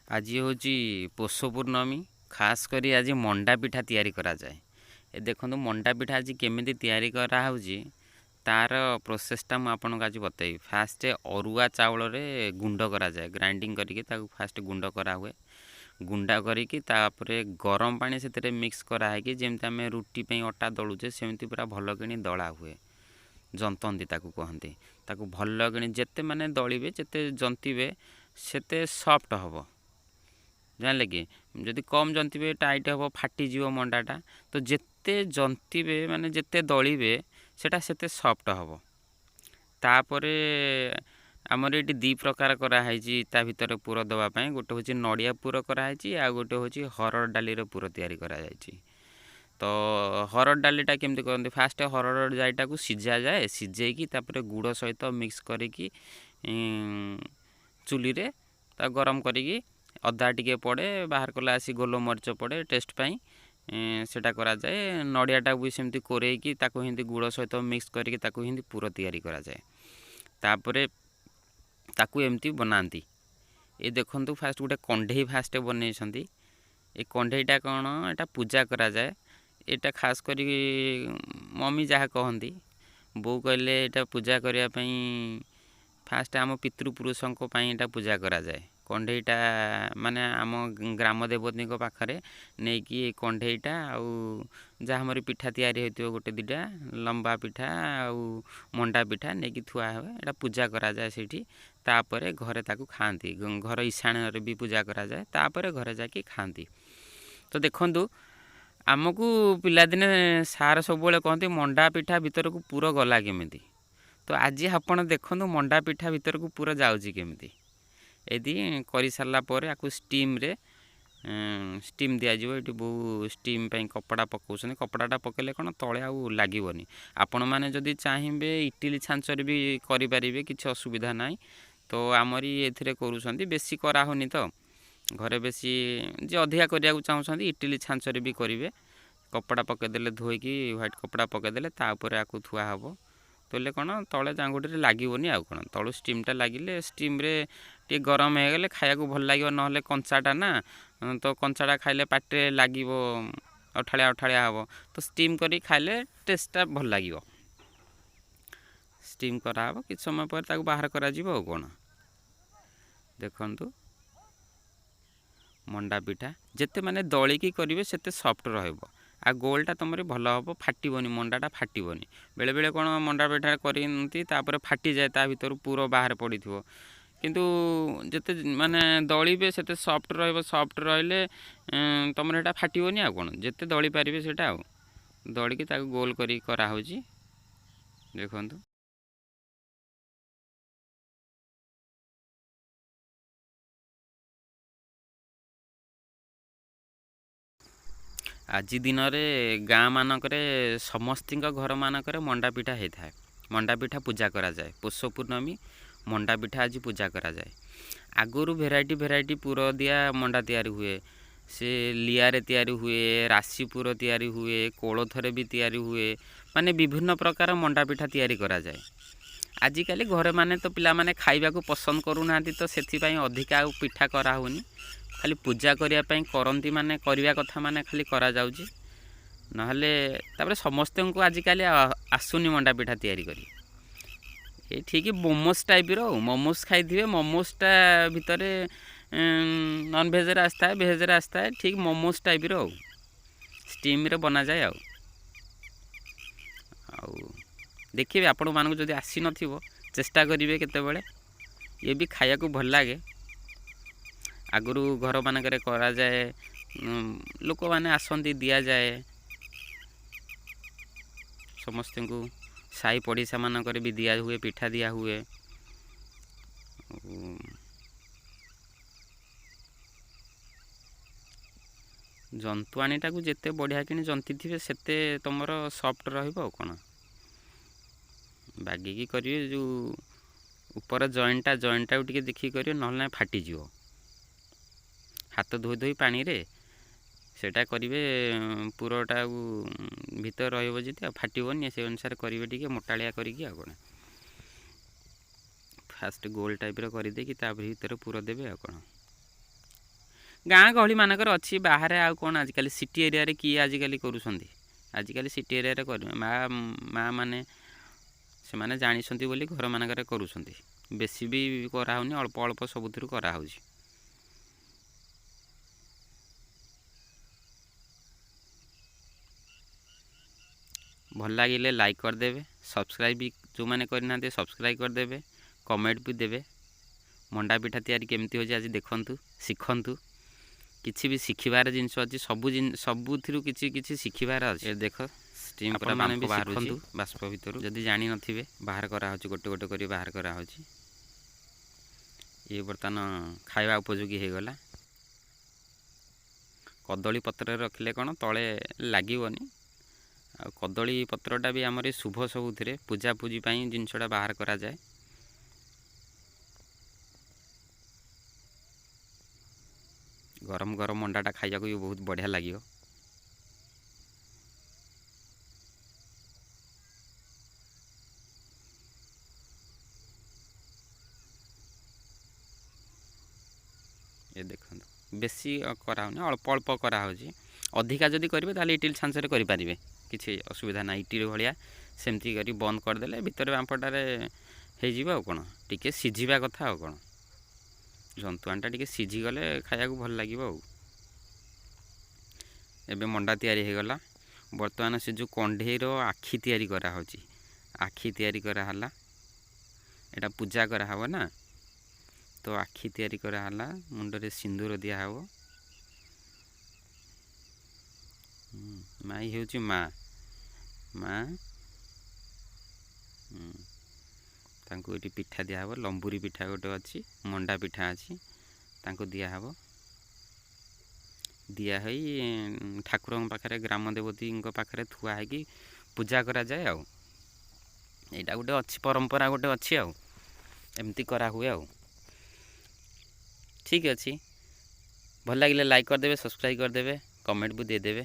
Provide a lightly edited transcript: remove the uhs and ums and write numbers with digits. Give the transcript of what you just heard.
आज हूँ पोष पूर्णमी खास करी आज मंडा पिठा तैयारी करा जाए। ए देखो मंडा पिठा आज केमिति तैयारी करा होउची तार प्रोसेसटा मुझे आपको आज बतई। फास्ट अरुआ चाउल रे गुंड करा जाए, ग्राइंडिंग करके फास्ट गुंड करा हुए। गुंडा करके तापरे गरम पानी से मिक्स करा है कि जेमती आम रुटी पे अटा दलुचे सेमती पूरा भल कि दला हुए। जंतती ताकू कहती ताकू भल कि जिते माने दलिबे जिते जंतीबे सेते सॉफ्ट हबो। जानले कि जदि कम जंतीबे टाइट हम फाटीज मंडाटा। तो जिते जंतीबे माने जिते दलिबे सेटा सेते सॉफ्ट हम। तापरे आमर ये दी प्रकार कराई ता भितर पुर दवापाई। गोटे हूँ नड़िया पुर कराई आ गोटे हूँ हरड़ डाली पुर तैयारी कराई। तो हरड़ डालीटा केमती करते फास्ट हरड़ डालीटा को सीझा जाए, सीझेकी तापर गुड़ सहित मिक्स करिकी चुली रे ता गरम करिकी अदा टिके पड़े बाहर कला आसी गोलमरीच पड़े टेस्ट पाई सेटा करा जाए। नड़ियाटा भी सेमती कोरेकी ताको हिंदी गुड़ सहित मिक्स करिकी ताको हिंदी पुर तैयारी करा जाए। तापरे ताकू एमती बनाती। ये देखंतु फास्ट गोटे कंढई फास्ट बनई। ये कंढईटा कौन एटा पूजा करा जाए। एटा खास करी मम्मी जहाँ कहती बो कहले एटा पूजा करने फास्ट आम पितृपुरुषों एटा पूजा करा जाए। कंढईटा माने आम ग्राम देवती पाखरे नहीं कि कंढईटा आउ जहाँ हमारी पिठा तैयारी होती गोटे दीटा लंबा पिठा आउ मंडा पिठा नहीं कि थुआ हुए एटा पूजा करा जाए सेठी। तापरे घरे ताकू खाती, घर ईशाण भी पूजा करा जाए। तापरे घरे जाके खाती। तो देखंतु आमको पिलादिने सार सब कहते मंडा पिठा भितर को पूरा गला केमिति। तो आज आपण देखो मंडा पिठा भितर को पूरा जाऊँगी केमिति। यदि कर सारा पर आपको स्टीम रे स्टीम दिज्व। ये बहु स्टीम पे कपड़ा पकाउछन। कपड़ाटा पकेले कौन तले आउ लगनी। आपण मैंने जदि चाहिए इटिली छांचर भी करें किसी असुविधा ना। तो आमरी ए करुँच बेसी कराहुनी। तो घरे बेसी जे अधिका करने चाहूँगी इटिली छांचर भी करेंगे। कपड़ा पकईदे धोईकी व्हाइट कपड़ा पकईदे तापर आपको थुआ हम तोले कौन तले जांगुटी लगनी। आउ कौन तलु स्टीमटा लगिले स्टीम्रे टे गरम होगले खाया भल लगे। ना कंचाटा ना तो कंचाटा खाइले पाटे लगे अठाड़िया अठाड़िया हम। तो स्टीम कर खाइले टेस्टा भल लगे। स्टीम कराब कि समय पर बाहर करा कौन देखंतु मंडा पिठा जिते माने दलिकी करेंगे सेते सॉफ्ट रहिबो। आ गोलटा तुम भल हम फाटबनी, मंडाटा फाटबनी। बेले बेले कौन मंडा पिठा करती फाटी जाए ता भीतर पूरा बाहर पड़ी थो। किंतु जिते माने दलिबे सेते सॉफ्ट रहिबो। सॉफ्ट रहिले तुम एटा फाटबनी। आ कौन जिते दली पारे से दलिकी गोल करी करा होची। देखंतु आज दिन में गाँ मानक समस्त घर मानक मंडा पिठा होता है। मंडा पिठा पूजा करा जाए। पोष पूर्णमी मंडा पिठा आज पूजा करा जाए। आगुरी भेराइटी भेराइटी पुर दिया मंडा तैयारी हुए। से लियारे तैयारी हुए, राशि पुर तैयारी हुए, कोलथरे भी तैयारी हुए। माने विभिन्न प्रकार मंडा पिठा तैयारी करा जाए। आजिकाली घरे माने तो पिला माने खाइबा को पसंद करूना। तो से अधिका पिठा कराऊनी। खाली पूजा करने करती माने करवा कथा माने खाली करा जाउची। नहले तापरे समस्त को आजिकाली आसुनी मंडा पिठा तैयारी करी। ये ठीक मोमोस टाइप रो मोमोस खाई। मोमोसटा भितर नॉन भेज आसता है, भेज आसता है। ठीक मोमोस टाइप रो स्टीम रे बना जाए। देखिए आपण मानक जदि आसी नथिबो चेष्टा करिवे केतेबेले। ये भी खाया को भल लगे। आगुरु घर मानक करा जाए, लोक मैंने आसती दिया जाए समस्त को। साई पड़िशा मानक भी दिया हुए, पिठा दिया हुए। जंतुआणीटा को जिते बढ़िया कि जंती थे सेते तुमर सॉफ्ट रहिबो। कौन बागिकी करिए जो ऊपर जॉइंटा टे देखिए करिए ना फाटीज। हाथ धोई धोई पानी रे सेटा करेंगे पुरटा भीतर रही फाटबनी। से अनुसार करेंगे टे मोटालिया करिकी। कौन फास्ट गोल टाइप करदे कि भीतर पुर देवे। कौन ଗାଁ ଗହଳି ମାନଙ୍କର ଅଛି, ବାହାରେ ଆଉ କ'ଣ ଆଜିକାଲି ସିଟି ଏରିଆରେ କିଏ ଆଜିକାଲି କରୁଛନ୍ତି। ଆଜିକାଲି ସିଟି ଏରିଆରେ ମା ମାନେ ସେମାନେ ଜାଣିଛନ୍ତି ବୋଲି ଘରମାନଙ୍କରେ କରୁଛନ୍ତି। ବେଶୀ ବି କରାହେଉନି, ଅଳ୍ପ ଅଳ୍ପ ସବୁଥିରୁ କରାହେଉଛି। ଭଲ ଲାଗିଲେ ଲାଇକ୍ କରିଦେବେ, ସବସ୍କ୍ରାଇବ୍ ବି ଯେଉଁମାନେ କରିନାହାନ୍ତି ସବସ୍କ୍ରାଇବ୍ କରିଦେବେ, କମେଣ୍ଟ ବି ଦେବେ। ମଣ୍ଡା ପିଠା ତିଆରି କେମିତି ହେଉଛି ଆଜି ଦେଖନ୍ତୁ, ଶିଖନ୍ତୁ। କିଛି ବି ଶିଖିବାର ଜିନିଷ ଅଛି, ସବୁଥିରୁ କିଛି କିଛି ଶିଖିବାର ଅଛି। ଏ ଦେଖ ଷ୍ଟିମ୍ ପୁରା ବାମ୍ଫ ବାହାରୁଛି ବାଷ୍ପ ଭିତରୁ। ଯଦି ଜାଣିନଥିବେ ବାହାର କରାହେଉଛି, ଗୋଟେ ଗୋଟେ କରି ବାହାର କରାହେଉଛି। ଇଏ ବର୍ତ୍ତମାନ ଖାଇବା ଉପଯୋଗୀ ହେଇଗଲା। କଦଳୀ ପତ୍ରରେ ରଖିଲେ କ'ଣ ତଳେ ଲାଗିବନି। ଆଉ କଦଳୀ ପତ୍ରଟା ବି ଆମର ଶୁଭ ସବୁଥିରେ ପୂଜାପୂଜି ପାଇଁ ଜିନିଷଟା ବାହାର କରାଯାଏ। ଗରମ ଗରମ ମଣ୍ଡାଟା ଖାଇବାକୁ ବି ବହୁତ ବଢ଼ିଆ ଲାଗିବ। ଏ ଦେଖନ୍ତୁ ବେଶୀ କରାହେଉନି, ଅଳ୍ପ ଅଳ୍ପ କରାହେଉଛି। ଅଧିକା ଯଦି କରିବେ ତାହେଲେ ଇଟିଲି ଛାଞ୍ଚରେ କରିପାରିବେ, କିଛି ଅସୁବିଧା ନାହିଁ। ଇଟିଲି ଭଳିଆ ସେମିତି କରି ବନ୍ଦ କରିଦେଲେ ଭିତରେ ବାମ୍ଫଟାରେ ହେଇଯିବ। ଆଉ କ'ଣ ଟିକେ ସିଝିବା କଥା, ଆଉ କ'ଣ ଜନ୍ତୁଆଣିଟା ଟିକେ ସିଝିଗଲେ ଖାଇବାକୁ ଭଲ ଲାଗିବ। ଆଉ ଏବେ ମଣ୍ଡା ତିଆରି ହେଇଗଲା। ବର୍ତ୍ତମାନ ସେ ଯେଉଁ କଣ୍ଢେଇର ଆଖି ତିଆରି କରାହେଉଛି, ଆଖି ତିଆରି କରାହେଲା। ଏଇଟା ପୂଜା କରାହେବ ନା, ତ ଆଖି ତିଆରି କରାହେଲା। ମୁଣ୍ଡରେ ସିନ୍ଦୁର ଦିଆହେବ। ମାଇ ହେଉଛି ମା ତାଙ୍କୁ ଏଠି ପିଠା ଦିଆହେବ। ଲମ୍ବୁରି ପିଠା ଗୋଟେ ଅଛି, ମଣ୍ଡା ପିଠା ଅଛି, ତାଙ୍କୁ ଦିଆହେବ। ଦିଆହୋଇ ଠାକୁରଙ୍କ ପାଖରେ, ଗ୍ରାମ ଦେବତୀଙ୍କ ପାଖରେ ଥୁଆ ହେଇକି ପୂଜା କରାଯାଏ। ଆଉ ଏଇଟା ଗୋଟେ ଅଛି, ପରମ୍ପରା ଗୋଟେ ଅଛି। ଆଉ ଏମିତି କରାହୁଏ। ଆଉ ଠିକ୍ ଅଛି। ଭଲ ଲାଗିଲେ ଲାଇକ୍ କରିଦେବେ, ସବସ୍କ୍ରାଇବ୍ କରିଦେବେ, କମେଣ୍ଟ ବି ଦେଇଦେବେ।